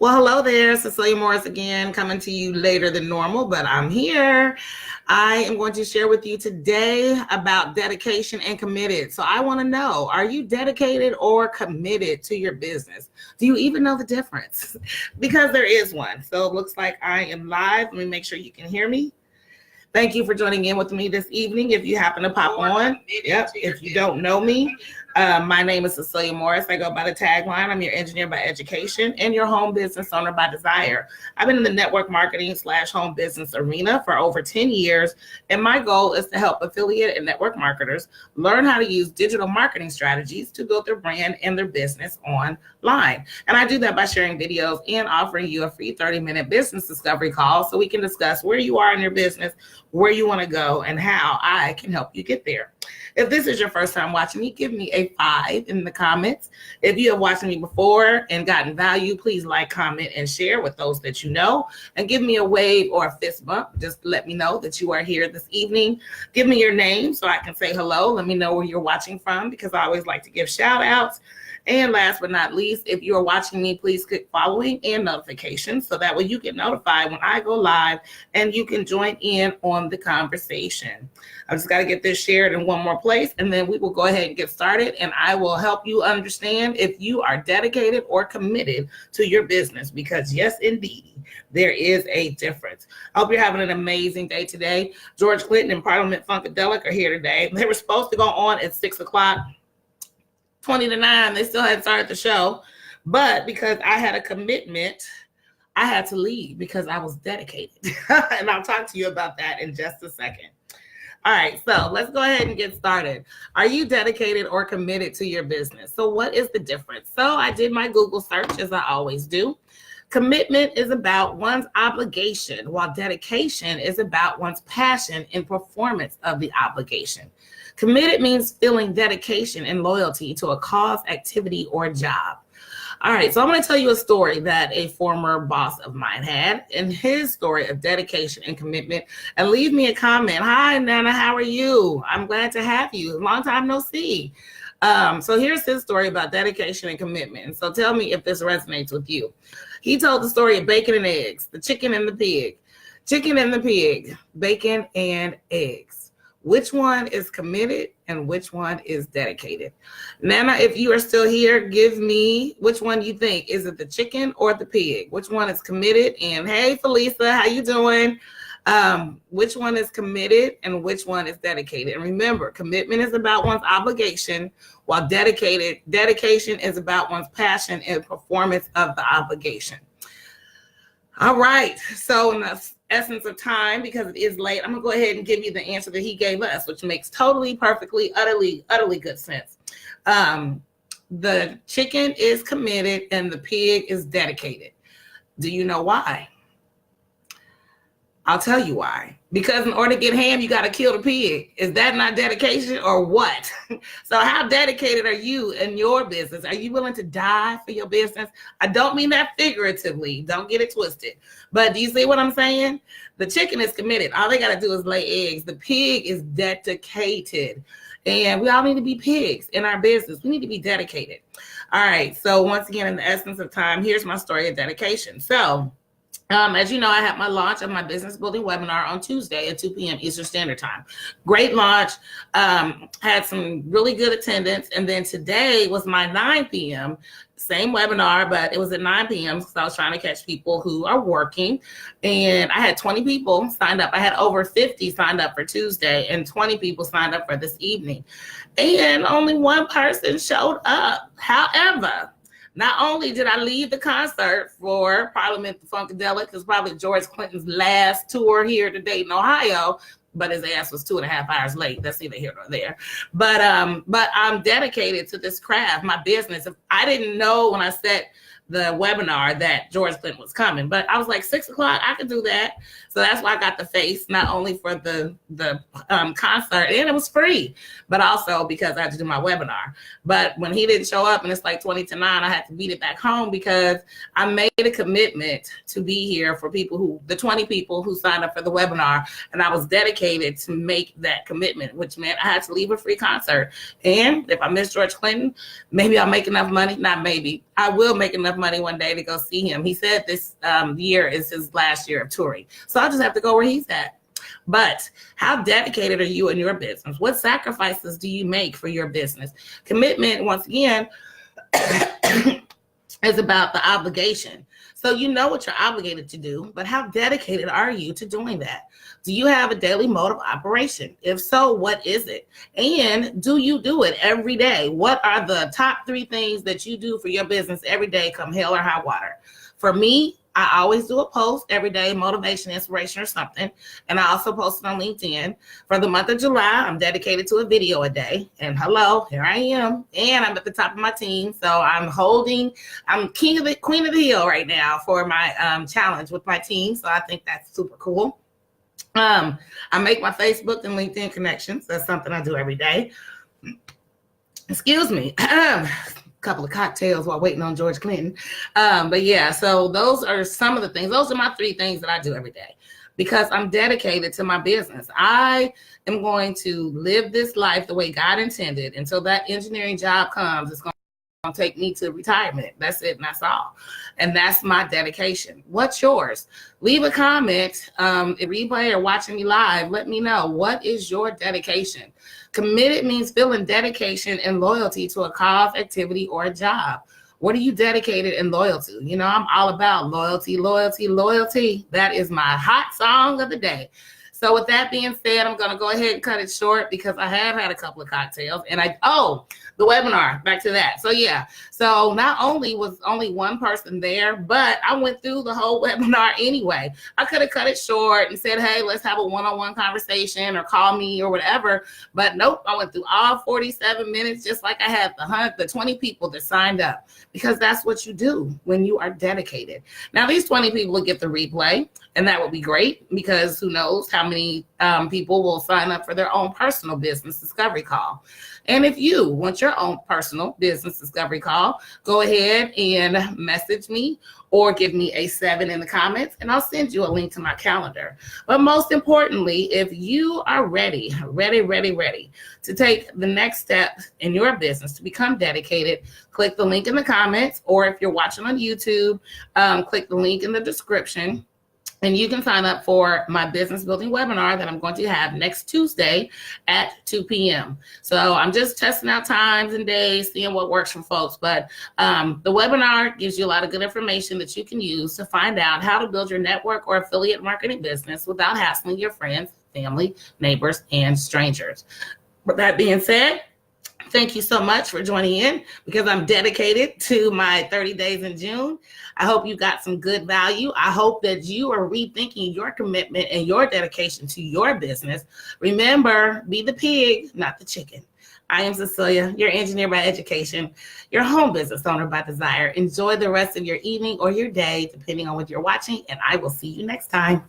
Well, hello there, Cecilia Morris again, coming to you later than normal, but I'm here. I am going to share with you today about dedication and committed. So I want to know, are you dedicated or committed to your business? Do you even know the difference? Because there is one. So it looks like I am live. Let me make sure you can hear me. Thank you for joining in with me this evening. If you happen to pop on, if you don't know me, my name is Cecilia Morris. I go by the tagline, I'm your engineer by education and your home business owner by desire. I've been in the network marketing / home business arena for over 10 years, and my goal is to help affiliate and network marketers learn how to use digital marketing strategies to build their brand and their business online. And I do that by sharing videos and offering you a free 30-minute business discovery call so we can discuss where you are in your business, where you want to go, and how I can help you get there. If this is your first time watching me, give me a 5 in the comments. If you have watched me before and gotten value, please like, comment, and share with those that you know. And give me a wave or a fist bump. Just let me know that you are here this evening. Give me your name so I can say hello. Let me know where you're watching from, because I always like to give shout outs. And last but not least, if you are watching me, please click following and notifications so that way you get notified when I go live and you can join in on the conversation. I just got to get this shared in one more place, and then we will go ahead and get started, and I will help you understand if you are dedicated or committed to your business, because yes, indeed, there is a difference. I hope you're having an amazing day today. George Clinton and Parliament Funkadelic are here today. They were supposed to go on at 6 o'clock. 20 to 9, they still hadn't started the show, but because I had a commitment, I had to leave because I was dedicated. And I'll talk to you about that in just a second. All right, so let's go ahead and get started. Are you dedicated or committed to your business? So what is the difference? So I did my Google search, as I always do. Commitment is about one's obligation, while dedication is about one's passion and performance of the obligation. Committed means feeling dedication and loyalty to a cause, activity, or job. All right, so I'm going to tell you a story that a former boss of mine had, and his story of dedication and commitment. And leave me a comment. Hi, Nana, how are you? I'm glad to have you. Long time no see. So here's his story about dedication and commitment. And so tell me if this resonates with you. He told the story of bacon and eggs, the chicken and the pig. Chicken and the pig, bacon and eggs. Which one is committed and which one is dedicated? Nana, if you are still here, give me which one you think. Is it the chicken or the pig? Which one is committed? And hey, Felisa, how you doing? Which one is committed and which one is dedicated? And remember, commitment is about one's obligation, while dedication is about one's passion and performance of the obligation. All right, so in the essence of time, because it is late, I'm gonna go ahead and give you the answer that he gave us, which makes totally, perfectly, utterly good sense. The chicken is committed and the pig is dedicated. Do you know why? I'll tell you why. Because in order to get ham, you got to kill the pig. Is that not dedication or what? So how dedicated are you in your business? Are you willing to die for your business? I don't mean that figuratively. Don't get it twisted. But do you see what I'm saying? The chicken is committed. All they got to do is lay eggs. The pig is dedicated. And we all need to be pigs in our business. We need to be dedicated. All right. So once again, in the essence of time, here's my story of dedication. So as you know, I had my launch of my business building webinar on Tuesday at 2 p.m. Eastern Standard Time. Great launch, had some really good attendance. And then today was my 9 p.m. Same webinar, but it was at 9 p.m. because I was trying to catch people who are working. And I had 20 people signed up. I had over 50 signed up for Tuesday and 20 people signed up for this evening. And only one person showed up. However, not only did I leave the concert for Parliament Funkadelic, it's probably George Clinton's last tour here to Dayton, Ohio, but his ass was 2.5 hours late. That's neither here nor there. But I'm dedicated to this craft, my business. If I didn't know when I set the webinar that George Clinton was coming, but I was like 6 o'clock, I could do that. So that's why I got the face, not only for the concert, and it was free, but also because I had to do my webinar. But when he didn't show up and it's like 20 to 9, I had to beat it back home because I made a commitment to be here for the 20 people who signed up for the webinar. And I was dedicated to make that commitment, which meant I had to leave a free concert. And if I miss George Clinton, maybe I'll make enough money. Not maybe. I will make enough money one day to go see him. He said this year is his last year of touring. So I'll just have to go where he's at. But how dedicated are you in your business? What sacrifices do you make for your business? Commitment, once again, is about the obligation. So you know what you're obligated to do, but how dedicated are you to doing that? Do you have a daily mode of operation? If so, what is it? And do you do it every day? What are the top 3 things that you do for your business every day, come hell or high water? For me, I always do a post every day, motivation, inspiration, or something. And I also post it on LinkedIn. For the month of July, I'm dedicated to a video a day. And hello, here I am. And I'm at the top of my team. So I'm queen of the hill right now for my challenge with my team. So I think that's super cool. I make my Facebook and LinkedIn connections. That's something I do every day. Excuse me. Couple of cocktails while waiting on George Clinton. But yeah, so those are some of the things. Those are my 3 things that I do every day because I'm dedicated to my business. I am going to live this life the way God intended until that engineering job comes. It's going to take me to retirement. That's it, and that's all. And that's my dedication. What's yours? Leave a comment, replay or watching me live. Let me know, what is your dedication? Committed means feeling dedication and loyalty to a cause, activity, or a job. What are you dedicated and loyal to? You know, I'm all about loyalty, loyalty, loyalty. That is my hot song of the day. So with that being said, I'm going to go ahead and cut it short because I have had a couple of cocktails. And the webinar, back to that. So yeah, so not only was only one person there, but I went through the whole webinar anyway. I could have cut it short and said, hey, let's have a one-on-one conversation or call me or whatever. But nope, I went through all 47 minutes just like I had the 20 people that signed up, because that's what you do when you are dedicated. Now, these 20 people will get the replay, and that would be great because who knows how many people will sign up for their own personal business discovery call. And if you want your own personal business discovery call, go ahead and message me or give me a 7 in the comments, and I'll send you a link to my calendar. But most importantly, if you are ready to take the next step in your business to become dedicated, click the link in the comments, or if you're watching on YouTube, click the link in the description. And you can sign up for my business building webinar that I'm going to have next Tuesday at 2 p.m. So I'm just testing out times and days, seeing what works for folks. But the webinar gives you a lot of good information that you can use to find out how to build your network or affiliate marketing business without hassling your friends, family, neighbors, and strangers. With that being said, thank you so much for joining in because I'm dedicated to my 30 days in June. I hope you got some good value. I hope that you are rethinking your commitment and your dedication to your business. Remember, be the pig, not the chicken. I am Cecilia, your engineer by education, your home business owner by desire. Enjoy the rest of your evening or your day, depending on what you're watching, and I will see you next time.